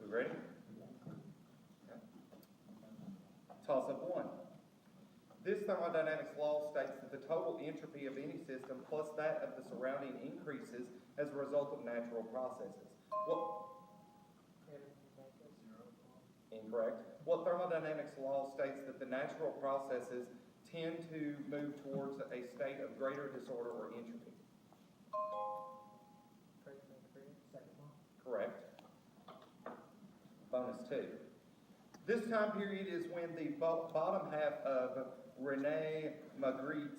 We ready? Okay. Toss-up 1. This thermodynamics law states that the total entropy of any system plus that of the surrounding increases as a result of natural processes. What? Incorrect. What thermodynamics law states that the natural processes tend to move towards a state of greater disorder or entropy? Correct. Bonus 2. This time period is when the bottom half of Rene Magritte's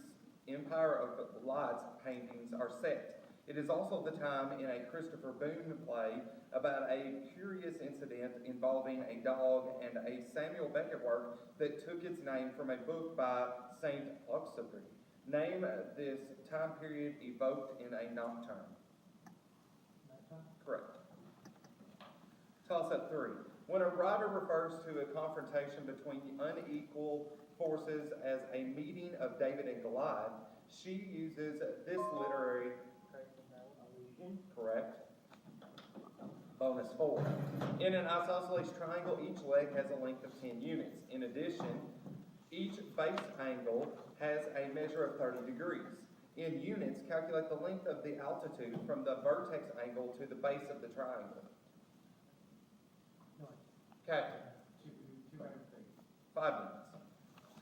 Empire of Lights paintings are set. It is also the time in a Christopher Boone play about a curious incident involving a dog and a Samuel Beckett work that took its name from a book by Saint Exupéry. Name this time period evoked in a nocturne. Correct. Toss-up 3. When a writer refers to a confrontation between unequal forces as a meeting of David and Goliath, she uses this literary. Correct. Bonus 4. In an isosceles triangle, each leg has a length of 10 units. In addition, each base angle has a measure of 30 degrees. In units, calculate the length of the altitude from the vertex angle to the base of the triangle. Captain. 5 minutes.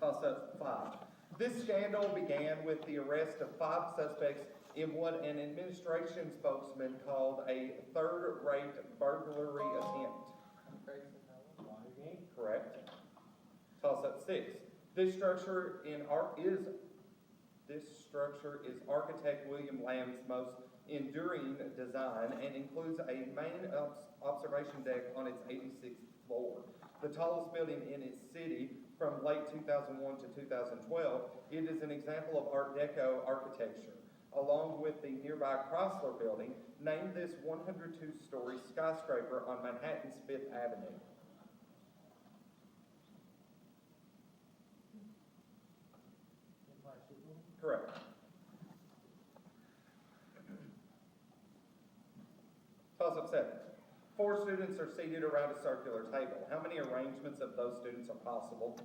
Toss-up 5. This scandal began with the arrest of 5 suspects in what an administration spokesman called a third-rate burglary attempt. Correct. Toss-up 6. This structure is architect William Lamb's most enduring design and includes a main observation deck on its 86th floor. The tallest building in its city from late 2001 to 2012, it is an example of Art Deco architecture. Along with the nearby Chrysler building, named this 102-story skyscraper on Manhattan's 5th Avenue. Correct. Toss-up 7. 4 students are seated around a circular table. How many arrangements of those students are possible?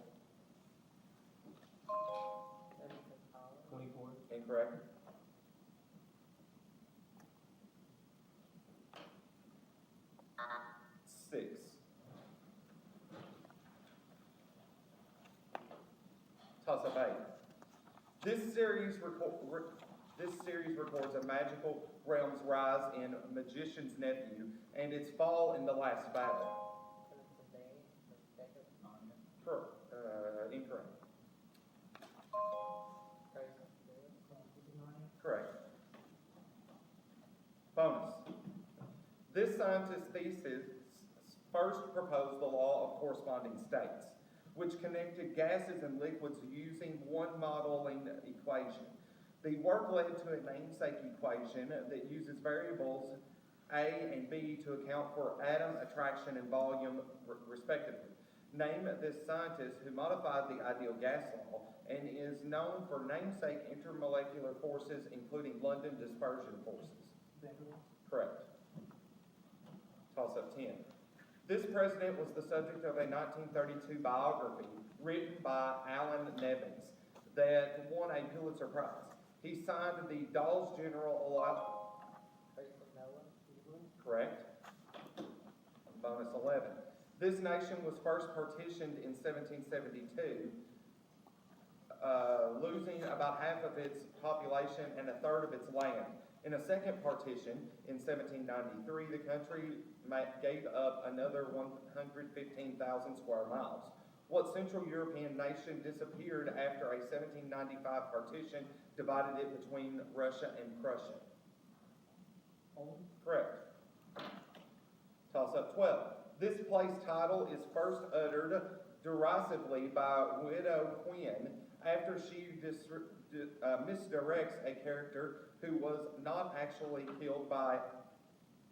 24. Incorrect. Six. Toss-up 8. This series records a magical realm's rise in Magician's Nephew and its fall in the last battle. Incorrect. Correct. Bonus. This scientist's thesis first proposed the law of corresponding states, which connected gases and liquids using one modeling equation. The work led to a namesake equation that uses variables A and B to account for atom attraction and volume, respectively. Name this scientist who modified the ideal gas law and is known for namesake intermolecular forces, including London dispersion forces. Correct. Toss-up 10. This president was the subject of a 1932 biography written by Alan Nevins that won a Pulitzer Prize. He signed the Dawes General Correct. Bonus 11. This nation was first partitioned in 1772, losing about half of its population and a third of its land. In a second partition in 1793, the country gave up another 115,000 square miles. What Central European nation disappeared after a 1795 partition divided it between Russia and Prussia? Correct. Toss-up 12. This play's title is first uttered derisively by Widow Quinn after she misdirects a character who was not actually killed by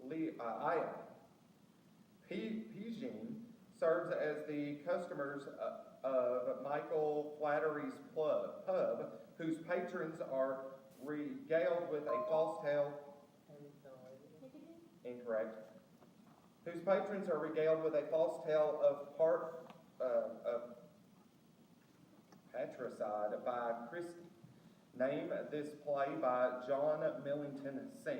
Ion. Pigeon serves as the customers of Michael Flattery's pub, whose patrons are regaled with a false tale. Incorrect. whose patrons are regaled with a false tale of patricide by Christie. Name this play by John Millington Synge.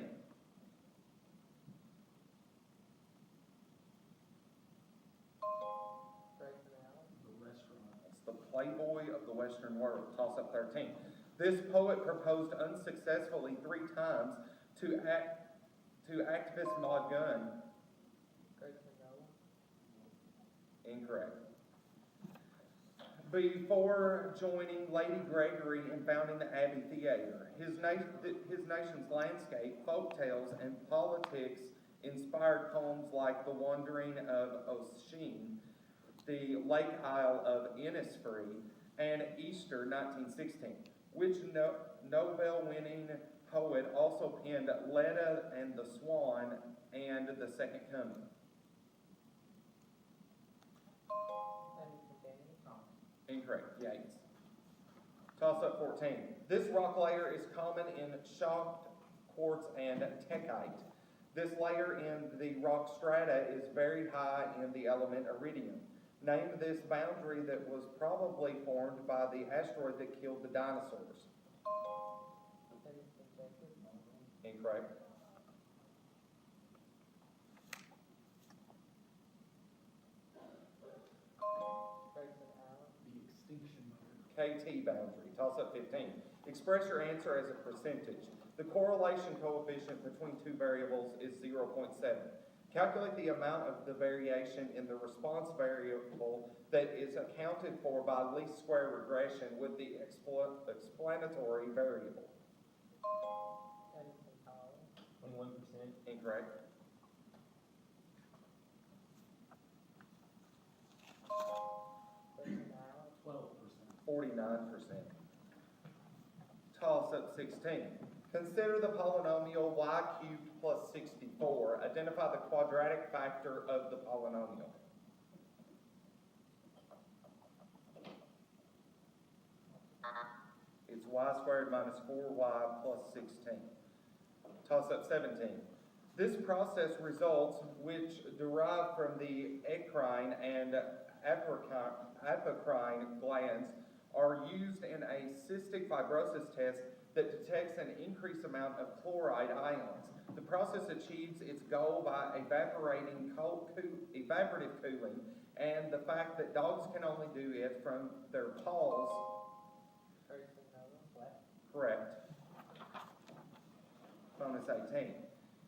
It's the Playboy of the Western World. Toss up 13. This poet proposed unsuccessfully 3 times to activist Maud Gunn. Incorrect. Before joining Lady Gregory and founding the Abbey Theatre, his nation's landscape, folk tales, and politics inspired poems like The Wandering of Ossian, The Lake Isle of Innisfree, and Easter 1916, which Nobel-winning poet also penned Leda and the Swan and The Second Coming. Incorrect. Yates. Toss up 14. This rock layer is common in shocked quartz and techite. This layer in the rock strata is very high in the element iridium. Name this boundary that was probably formed by the asteroid that killed the dinosaurs. Incorrect. KT boundary. Toss up 15. Express your answer as a percentage. The correlation coefficient between 2 variables is 0.7. Calculate the amount of the variation in the response variable that is accounted for by least square regression with the explanatory variable. 21%. Incorrect. 49%. Toss up 16. Consider the polynomial y cubed plus 64. Identify the quadratic factor of the polynomial. It's y squared minus 4y plus 16. Toss up 17. This process results, which derive from the eccrine and apocrine glands, are used in a cystic fibrosis test that detects an increased amount of chloride ions. The process achieves its goal by evaporative cooling, and the fact that dogs can only do it from their paws. Correct. Bonus 18.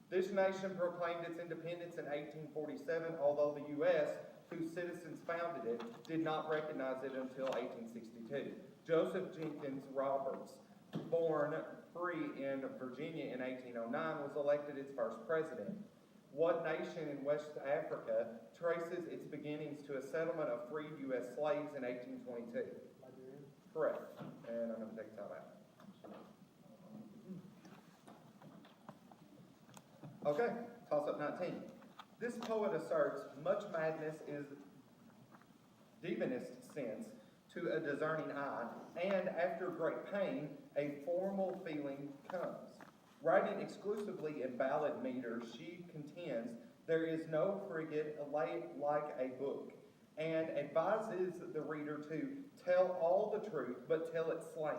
This nation proclaimed its independence in 1847, although the U.S., whose citizens founded it, did not recognize it until 1862. Joseph Jenkins Roberts, born free in Virginia in 1809, was elected its first president. What nation in West Africa traces its beginnings to a settlement of freed U.S. slaves in 1822? Correct. And I'm going to take time out. Okay, toss up 19. This poet asserts much madness is divinest sense to a discerning eye, and after great pain, a formal feeling comes. Writing exclusively in ballad meter, she contends there is no frigate like a book, and advises the reader to tell all the truth, but tell it slant.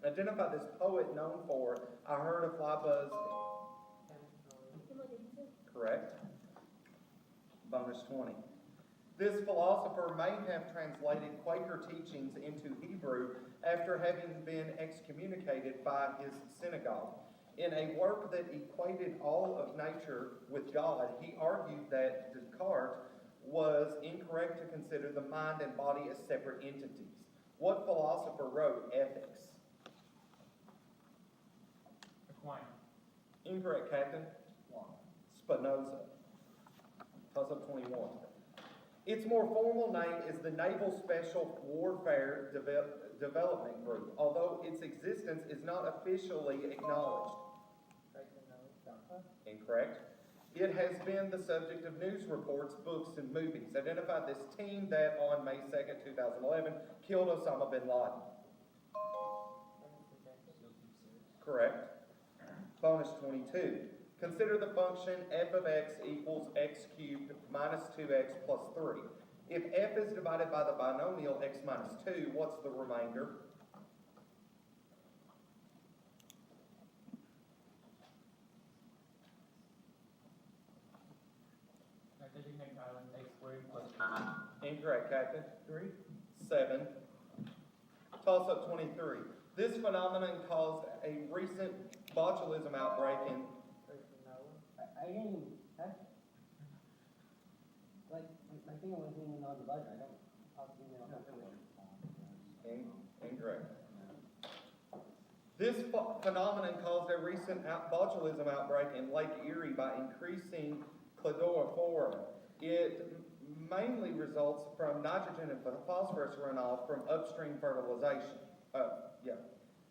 Identify this poet known for I Heard a Fly Buzz. Correct. Bonus 20. This philosopher may have translated Quaker teachings into Hebrew after having been excommunicated by his synagogue. In a work that equated all of nature with God, he argued that Descartes was incorrect to consider the mind and body as separate entities. What philosopher wrote Ethics? Aquinas. Incorrect, Captain. Spinoza. Toss up 21. Its more formal name is the Naval Special Warfare Development Group, although its existence is not officially acknowledged. Incorrect. It has been the subject of news reports, books, and movies. Identify this team that on May 2nd, 2011, killed Osama bin Laden. Correct. Bonus 22. Consider the function f of x equals x cubed minus 2x plus 3. If f is divided by the binomial x minus 2, what's the remainder? I designate island x squared plus Incorrect, Captain. 3. 7. Toss up 23. This phenomenon caused a recent botulism outbreak in... I didn't even, that's, like, my finger wasn't even on the button, I don't, Incorrect. This phenomenon caused a recent botulism outbreak in Lake Erie by increasing chlorophora. It mainly results from nitrogen and phosphorus runoff from upstream fertilization.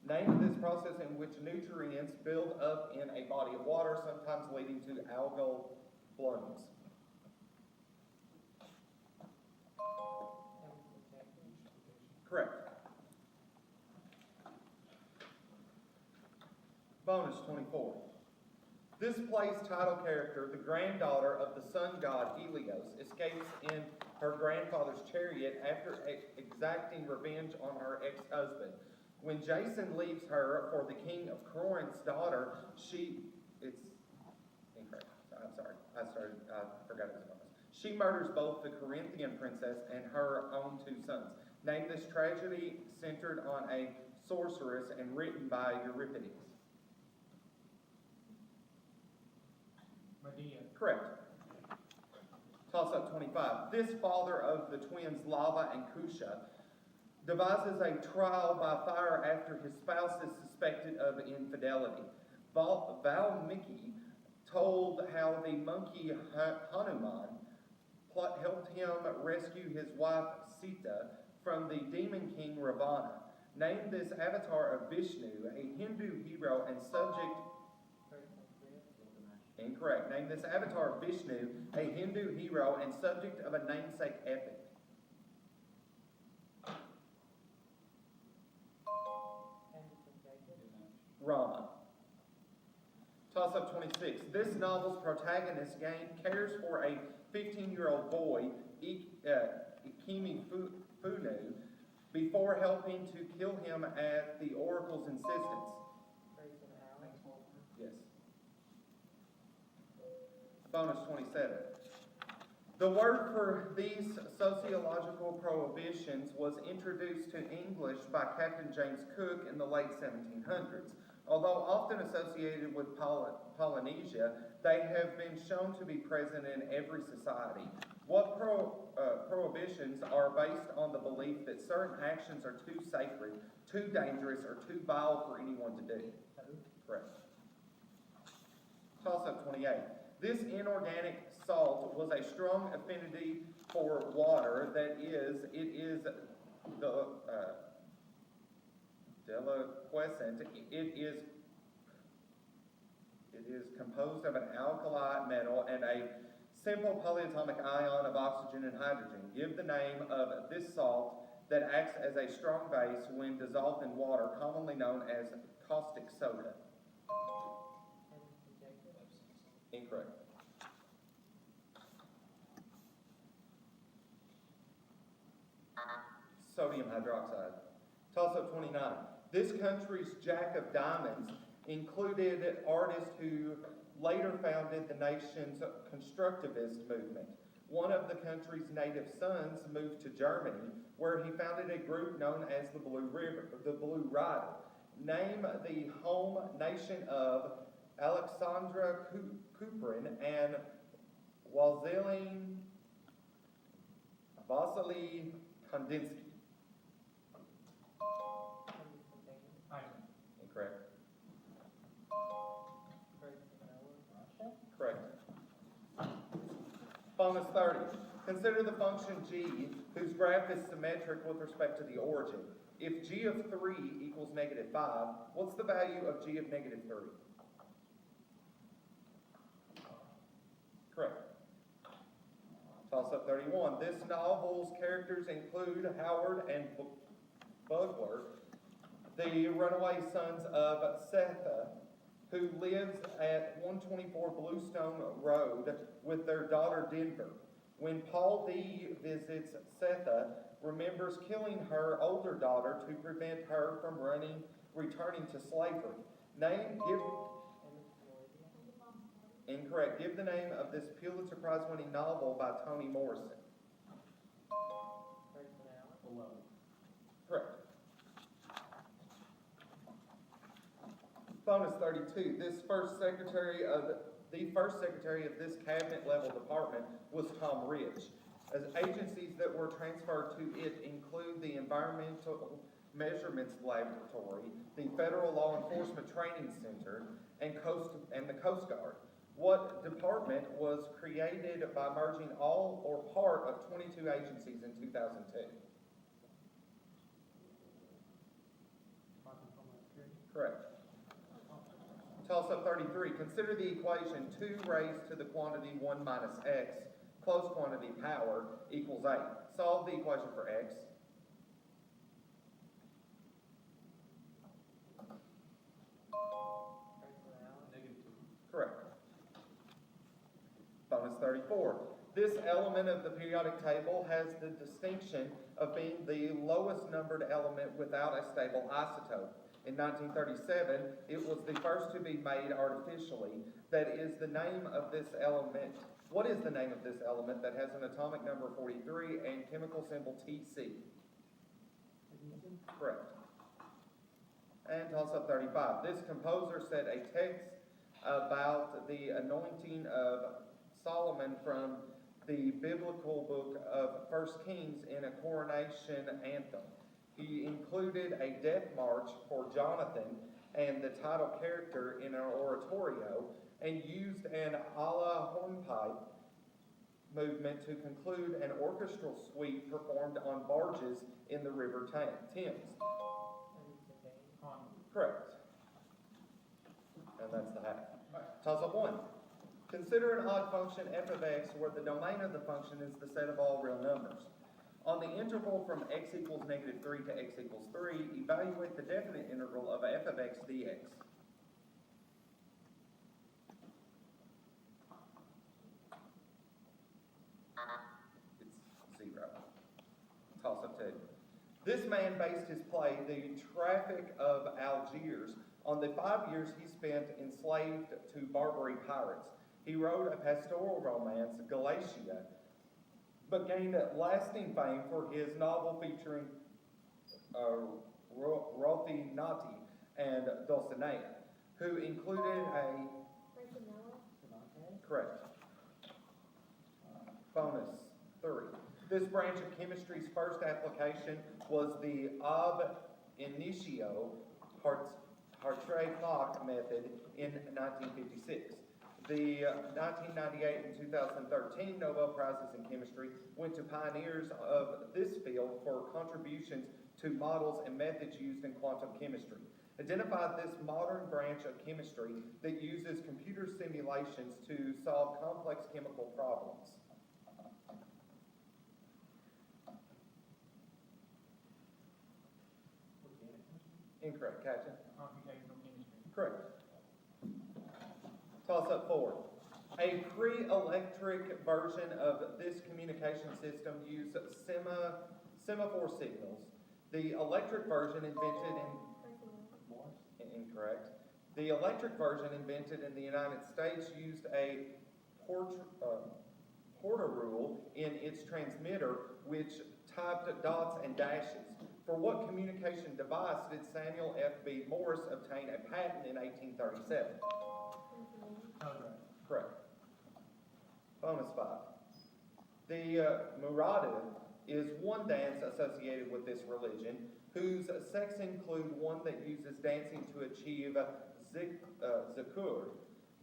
Name this process in which nutrients build up in a body of water, sometimes leading to algal blooms. Correct. Bonus 24. This play's title character, the granddaughter of the sun god Helios, escapes in her grandfather's chariot after exacting revenge on her ex-husband. When Jason leaves her for the king of Corinth's daughter, it's incorrect. I'm sorry. I forgot it was a bonus. She murders both the Corinthian princess and her own 2 sons. Name this tragedy centered on a sorceress and written by Euripides. Medea. Correct. Toss up 25. This father of the twins Lava and Kusha devises a trial by fire after his spouse is suspected of infidelity. Valmiki told how the monkey Hanuman helped him rescue his wife Sita from the demon king Ravana. Name this avatar of Vishnu, a Hindu hero and subject... Incorrect. Name this avatar of Vishnu, a Hindu hero and subject of a namesake epic. Rama. Toss up 26. This novel's protagonist cares for a 15-year-old boy, Ikemi Funu, before helping to kill him at the oracle's insistence. Yes. Bonus 27. The word for these sociological prohibitions was introduced to English by Captain James Cook in the late 1700s. Although often associated with Polynesia, they have been shown to be present in every society. What prohibitions are based on the belief that certain actions are too sacred, too dangerous, or too vile for anyone to do? Correct. Toss up 28. This inorganic salt was a strong affinity for water. It is deliquescent. It is composed of an alkali metal and a simple polyatomic ion of oxygen and hydrogen. Give the name of this salt that acts as a strong base when dissolved in water, commonly known as caustic soda. Incorrect. Sodium hydroxide. Toss up 29. This country's Jack of Diamonds included artists who later founded the nation's constructivist movement. One of the country's native sons moved to Germany, where he founded a group known as the Blue Rider. Name the home nation of Alexandra Kuprin and Vasily Kandinsky. Incorrect. Correct. Bonus 30. Consider the function g, whose graph is symmetric with respect to the origin. If g of 3 equals negative 5, what's the value of g of negative 3? Correct. Toss up 31. This novel's characters include Howard and Bugler, the runaway sons of Setha, who lives at 124 Bluestone Road with their daughter Denver. When Paul D. visits Setha, remembers killing her older daughter to prevent her from returning to slavery. Incorrect. Give the name of this Pulitzer Prize-winning novel by Toni Morrison. Below. Correct. Bonus 32. The first secretary of this cabinet-level department was Tom Ridge. As agencies that were transferred to it include the Environmental Measurements Laboratory, the Federal Law Enforcement Training Center, and the Coast Guard. What department was created by merging all or part of 22 agencies in 2002? Correct. Toss-up 33. Consider the equation 2 raised to the quantity 1 minus x, closed quantity power, equals 8. Solve the equation for x. Correct. Bonus 34. This element of the periodic table has the distinction of being the lowest numbered element without a stable isotope. In 1937, it was the first to be made artificially. That is the name of this element. What is the name of this element that has an atomic number 43 and chemical symbol Tc? Correct. And toss-up 35. This composer said a text about the anointing of Solomon from the biblical book of 1 Kings in a coronation anthem. He included a death march for Jonathan and the title character in an oratorio, and used an a la hornpipe movement to conclude an orchestral suite performed on barges in the River Thames. Correct. And that's the half. Toss-up 1. Consider an odd function f of x where the domain of the function is the set of all real numbers. On the interval from x equals -3 to x equals 3, evaluate the definite integral of f of x dx. It's 0. Toss-up 2. This man based his play, The Traffic of Algiers, on the 5 years he spent enslaved to Barbary pirates. He wrote a pastoral romance, Galatia, but gained lasting fame for his novel featuring Rocinante and Dulcinea, who included a... Correct. Bonus 3. This branch of chemistry's first application was the ab initio Hartree-Fock method in 1956. The 1998 and 2013 Nobel Prizes in Chemistry went to pioneers of this field for contributions to models and methods used in quantum chemistry. Identify this modern branch of chemistry that uses computer simulations to solve complex chemical problems. Incorrect, Captain. Computational chemistry. Correct. Toss-up 4. A pre-electric version of this communication system used semaphore signals. The electric version invented Incorrect. The electric version invented in the United States used a Porter rule in its transmitter, which typed dots and dashes. For what communication device did Samuel F.B. Morse obtain a patent in 1837? Correct. Bonus 5. The Murada is one dance associated with this religion, whose sects include one that uses dancing to achieve zikur.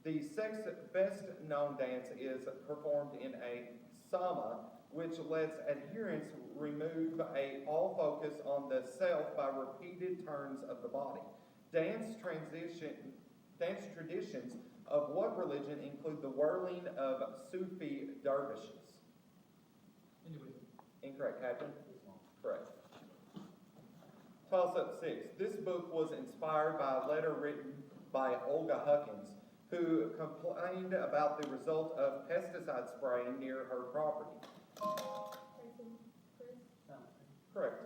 The sect's best known dance is performed in a sama, which lets adherents remove all focus on the self by repeated turns of the body. Dance traditions of what religion include the whirling of Sufi dervishes? Hinduism. Incorrect, Captain. Correct. Toss-up 6. This book was inspired by a letter written by Olga Huckins, who complained about the result of pesticide spraying near her property. Grayson, Chris, Correct.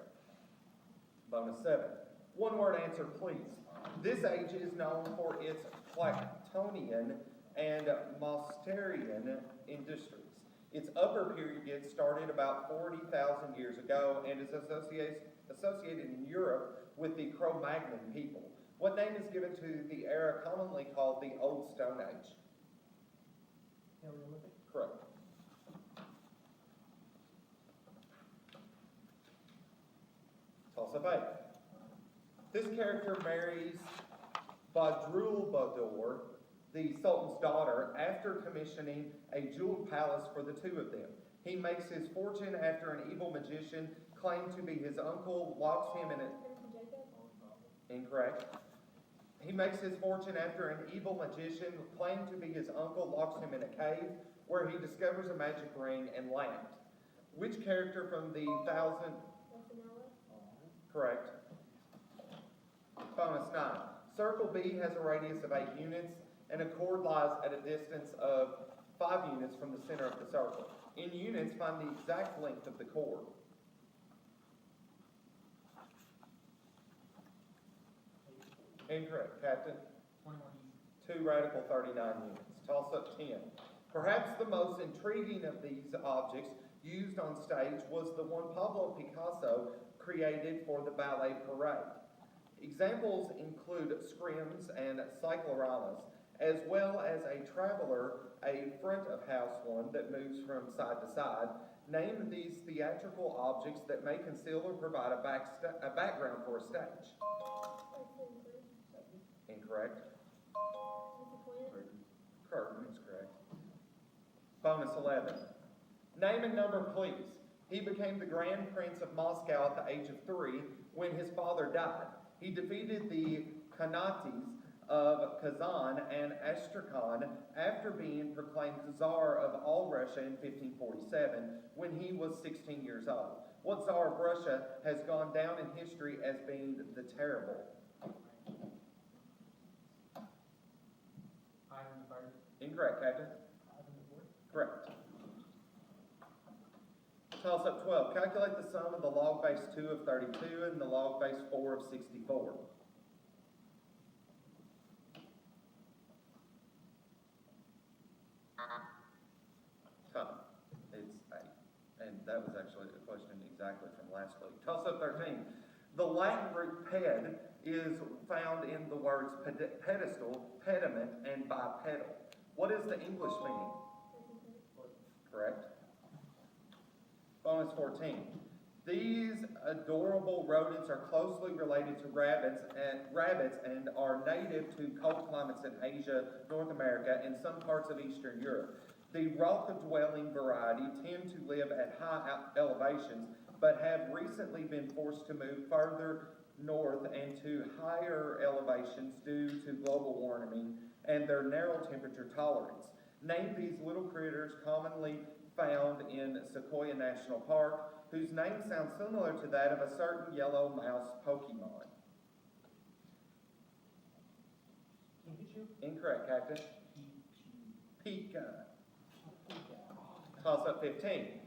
Bonus 7. One-word answer, please. This age is known for its Clactonian and Mosterian industries. Its upper period started about 40,000 years ago and is associated in Europe with the Cro-Magnon people. What name is given to the era commonly called the Old Stone Age? Paleolithic? Correct. Toss-up 8. This character marries Badrulbadour, the Sultan's daughter, after commissioning a jeweled palace for the two of them. He makes his fortune after an evil magician, claimed to be his uncle, locks him in a... Prince Jacob, Incorrect. He makes his fortune after an evil magician, claimed to be his uncle, locks him in a cave, where he discovers a magic ring and land. Which character from the thousand... Rosanella, Correct. Bonus 9. Circle B has a radius of 8 units, and a chord lies at a distance of 5 units from the center of the circle. In units, find the exact length of the chord. Incorrect, Captain. 21 easy. 2 radical 39 units. Toss up 10. Perhaps the most intriguing of these objects used on stage was the one Pablo Picasso created for the ballet parade. Examples include scrims and cycloramas, as well as a traveler, a front-of-house one that moves from side to side. Name these theatrical objects that may conceal or provide a background for a stage. Grayson, Chris, Incorrect. Quinn, Curtain is correct. Bonus 11. Name and number, please. He became the Grand Prince of Moscow at the age of 3 when his father died. He defeated the Khanates of Kazan and Astrakhan after being proclaimed Tsar of all Russia in 1547 when he was 16 years old. What Tsar of Russia has gone down in history as being the Terrible? Ivan the First. Incorrect, Captain. Ivan the Fourth? Correct. Toss up 12. Calculate the sum of the log base 2 of 32 and the log base 4 of 64. Tom, it's 8. And that was actually a question exactly from last week. Toss up 13. The Latin root ped is found in the words pedestal, pediment, and bipedal. What is the English meaning? Correct. Bonus 14. These adorable rodents are closely related to rabbits and are native to cold climates in Asia, North America, and some parts of Eastern Europe. The rock-dwelling variety tend to live at high elevations, but have recently been forced to move further north and to higher elevations due to global warming and their narrow temperature tolerance. Name these little critters commonly found in Sequoia National Park, whose name sounds similar to that of a certain yellow mouse Pokemon. Pikachu? Incorrect, Captain. Pika. Toss up 15.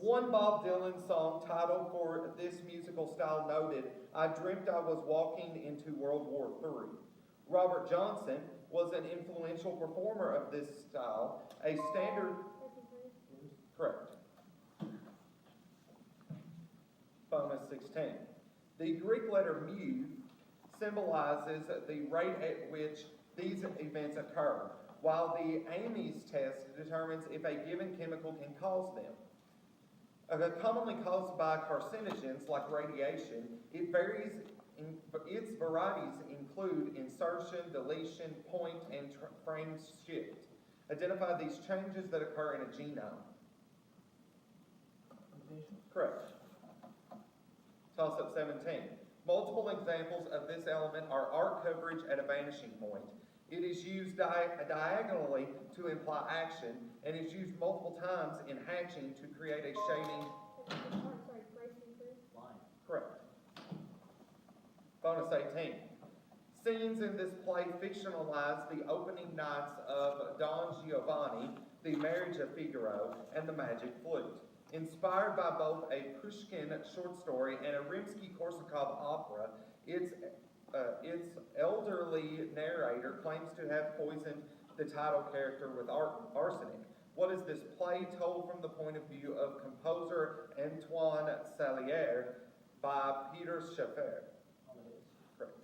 One Bob Dylan song title for this musical style noted, "I dreamt I was walking into World War III." Robert Johnson was an influential performer of this style, a standard... Correct. Bonus 16. The Greek letter mu symbolizes the rate at which these events occur, while the Ames test determines if a given chemical can cause them. Commonly caused by carcinogens like radiation, its varieties include insertion, deletion, point, and frame shift. Identify these changes that occur in a genome. Correct. Toss up 17. Multiple examples of this element are arc coverage at a vanishing point. It is used diagonally to imply action, and is used multiple times in hatching to create a shading. Grayson, Chris, Line. Correct. Bonus 18. Scenes in this play fictionalize the opening nights of Don Giovanni, The Marriage of Figaro, and The Magic Flute. Inspired by both a Pushkin short story and a Rimsky-Korsakov opera, its elderly narrator claims to have poisoned the title character with arsenic. What is this play told from the point of view of composer Antoine Salier by Peter Schaeffer? Correct.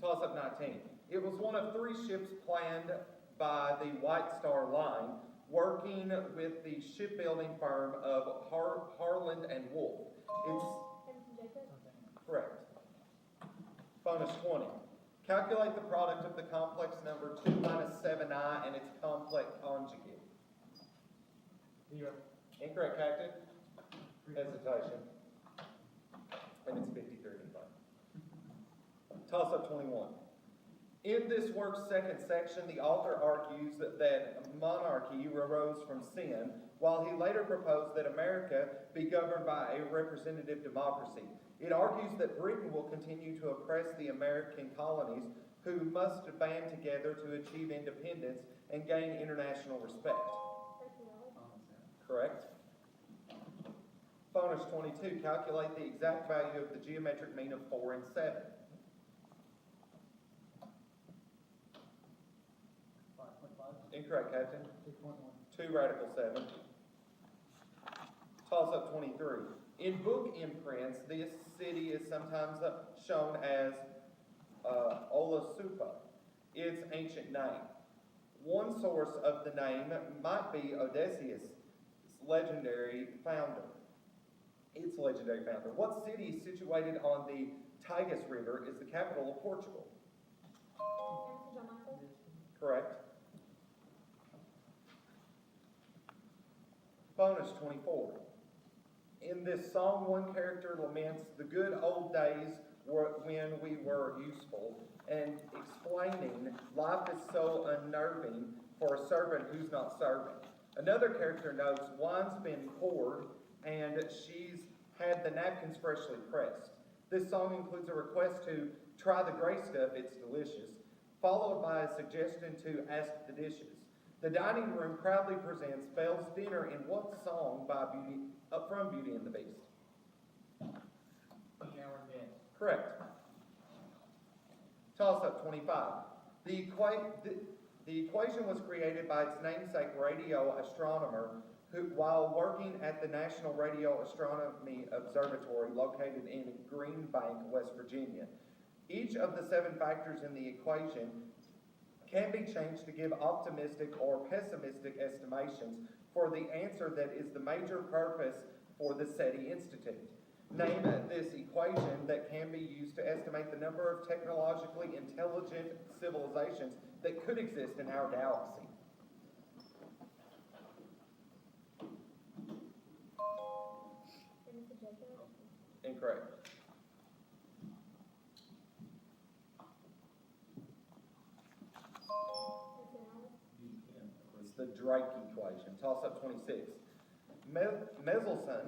Toss-up 19. It was one of 3 ships planned by the White Star Line, working with the shipbuilding firm of Harland and Wolff. It's Edmonson Jacob. correct. Bonus 20. Calculate the product of the complex number 2 minus 7i and its complex conjugate. 0. Incorrect, Captain. Hesitation. And it's 53 in front. Toss up 21. In this work's second section, the author argues that monarchy arose from sin, while he later proposed that America be governed by a representative democracy. It argues that Britain will continue to oppress the American colonies, who must band together to achieve independence and gain international respect. Correct. Bonus 22. Calculate the exact value of the geometric mean of 4 and 7. 5.5. Incorrect, Captain. 2.1. 2 radical 7. Toss up 23. In book imprints, this city is sometimes shown as Olasupa, its ancient name. One source of the name might be Odysseus' legendary founder. Its legendary founder. What city situated on the Tagus River is the capital of Portugal? Edmonton John Michael. Correct. Bonus 24. In this song, one character laments the good old days when we were useful, and explaining life is so unnerving for a servant who's not serving. Another character notes wine's been poured and she's had the napkins freshly pressed. This song includes a request to try the gray stuff, it's delicious, followed by a suggestion to ask the dishes. The dining room proudly presents Belle's dinner in what song from Beauty and the Beast? Hour and Dance. Correct. Toss up 25. The equation was created by its namesake radio astronomer who, while working at the National Radio Astronomy Observatory located in Green Bank, West Virginia. Each of the 7 factors in the equation can be changed to give optimistic or pessimistic estimations for the answer that is the major purpose for the SETI Institute. Name this equation that can be used to estimate the number of technologically intelligent civilizations that could exist in our galaxy. Edmonton Jacob. Incorrect. Edmonton Alice. It's the Drake equation. Toss up 26. Meselson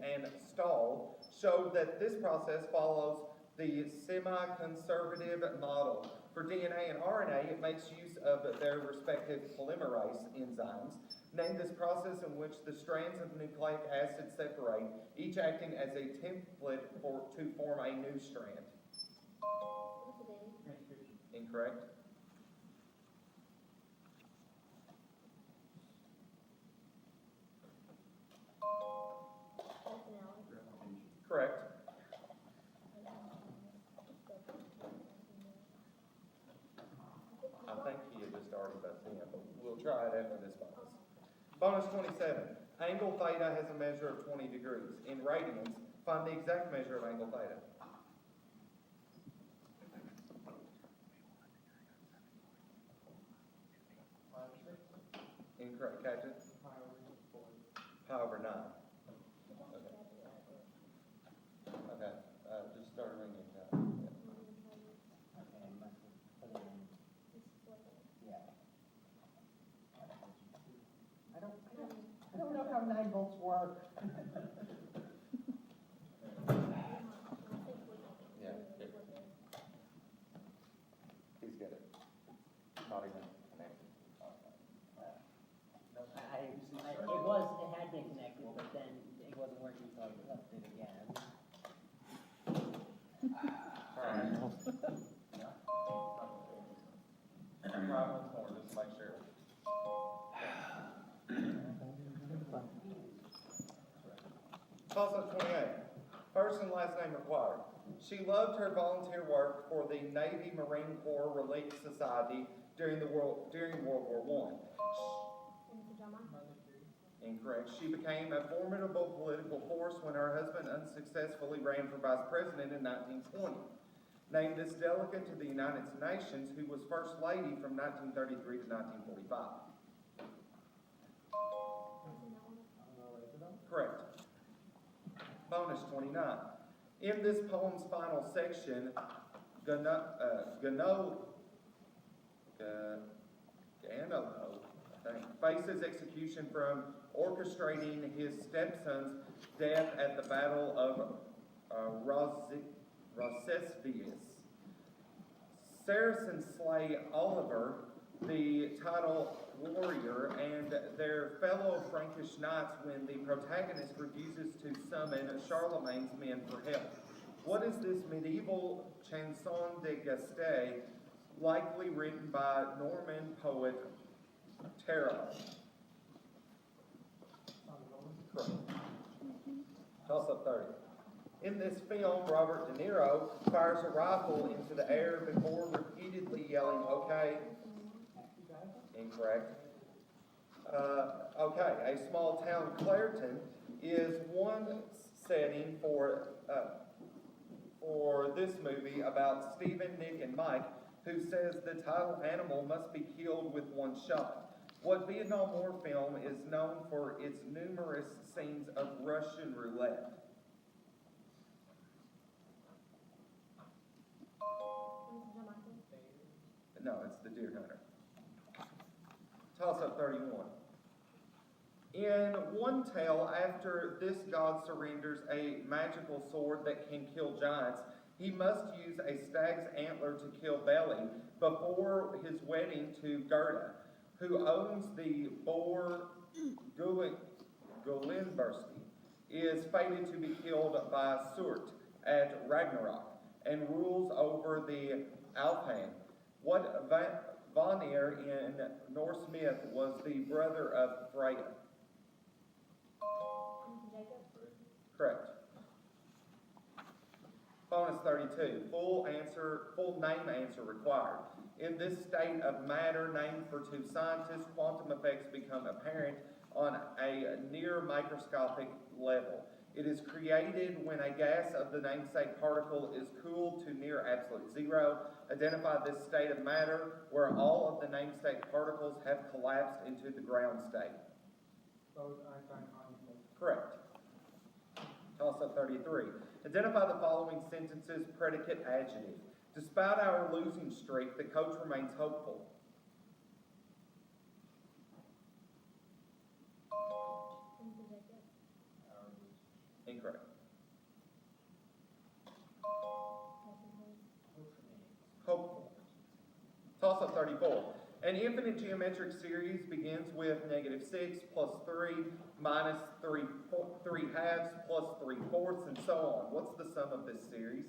and Stahl showed that this process follows the semi-conservative model. For DNA and RNA, it makes use of their respective polymerase enzymes. Name this process in which the strands of nucleic acid separate, each acting as a template to form a new strand. Transcription. Incorrect. Edmonton Alice. Correct. I think he had just already about 10, but we'll try it after this bonus. Bonus 27. Angle theta has a measure of 20 degrees. In radians, find the exact measure of angle theta. Incorrect. Catch it. Pi over 9. Okay. Just start ringing it down. I don't know how 9 volts work. get it. Not even connected. It had been connected, but then it wasn't working, so I left it again. Alright. Try once more, just to make sure. Toss-up 28. First and last name required. She loved her volunteer work for the Navy Marine Corps Relief Society during World War I. Anderson John Michael. Incorrect. She became a formidable political force when her husband unsuccessfully ran for vice president in 1920. Named this delegate to the United Nations, who was First Lady from 1933 to 1945. Correct. Bonus 29. In this poem's final section, Gano faces execution from orchestrating his stepson's death at the Battle of Roncesvalles. Saracens slay Oliver, the title warrior, and their fellow Frankish knights when the protagonist refuses to summon Charlemagne's men for help. What is this medieval chanson de geste, likely written by Norman poet Tarot? Correct. Toss up 30. In this film, Robert De Niro fires a rifle into the air before repeatedly yelling, "Okay." Incorrect. Okay, a small town, Clairton, is one setting for this movie about Stephen, Nick, and Mike, who says the title animal must be killed with one shot. What Vietnam War film is known for its numerous scenes of Russian roulette? Anderson John Michael. No, it's The Deer Hunter. Toss up 31. In one tale, after this god surrenders a magical sword that can kill giants, he must use a stag's antler to kill Belly before his wedding to Gerda, who owns the boar Gulenberski, is fated to be killed by Surt at Ragnarok and rules over the Alfheim. What Vanir in Norse myth was the brother of Freya? Anderson Jacob. Correct. Bonus 32. Full name answer required. In this state of matter named for two scientists, quantum effects become apparent on a near microscopic level. It is created when a gas of the namesake particle is cooled to near absolute zero. Identify this state of matter where all of the namesake particles have collapsed into the ground state. Both Einstein and Einstein. Correct. Toss up 33. Identify the following sentences, predicate, adjective. Despite our losing streak, the coach remains hopeful. Anderson Jacob. Incorrect. Hopeful. Toss up 34. An infinite geometric series begins with -6 plus 3 minus 3 halves plus 3/4 and so on. What's the sum of this series?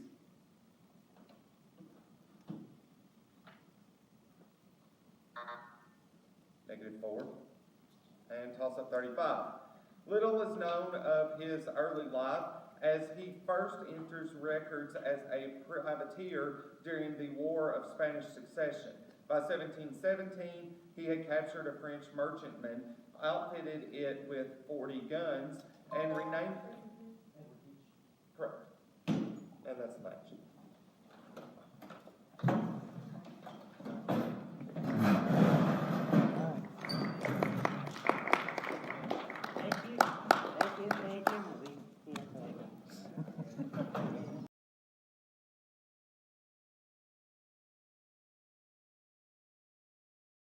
-4. And toss up 35. Little is known of his early life, as he first enters records as a privateer during the War of Spanish Succession. By 1717, he had captured a French merchantman, outfitted it with 40 guns, and renamed